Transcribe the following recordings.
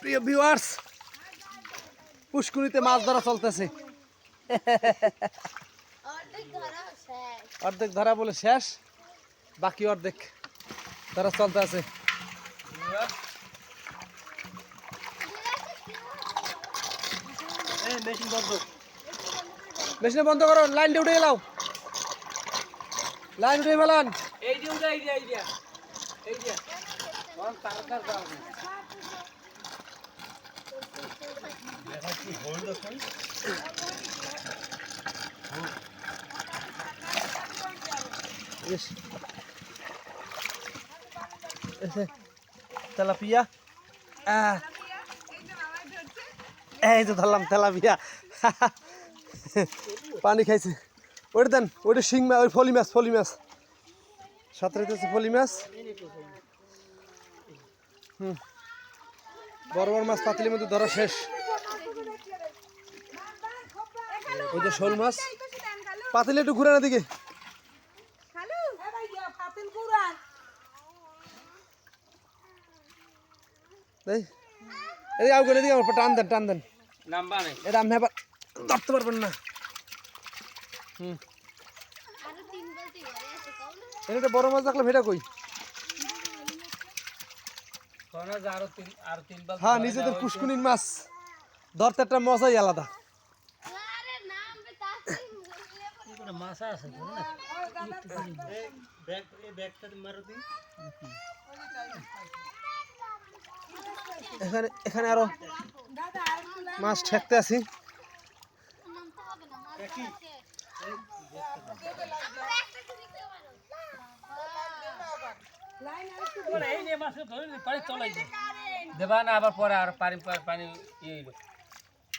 প্রিয় ভিউয়ার্স, পুষ্কুনিতে মাছ ধরা চলতেছে। অর্ধেক ধরা বলে শেষ, বাকি অর্ধেক ধরা চলতে আছে। মেশিন বন্ধ করো, লাইনটা উঠে গেলাও, লাইন উঠে ফেলান। তেলাপিয়া, এই তো ধরলাম তেলাপিয়া। পানি খাইছে। ওইটা দেন, ওইটা শিং মাছ, ওই ফলি মাছ, ফলি মাছ সাঁতরে দিতেছে, ফলি মাছ। বড় বড় মাছ পাতিলের মধ্যে ধরা শেষ। ওই যে শোল মাছ, পাতিলে একটু ঘুরে না দিকে। এই আউ করে দিকে, টান দেন, টান দেন। এটা আমি ধরতে পারবেন না। এটা বড় মাছ দেখলে ভেটা কই? হ্যাঁ, নিজেদের পুষ্কুনির মাছ ধরতে একটা মজাই আলাদা। এখানে আরো মাছ ঠেকতে আছি। দেবা না আবার পরে আর পানি পানি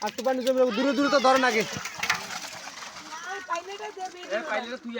একটু পানি জমে দূরে দূরে তো ধরেন আগে। পাইলে তুই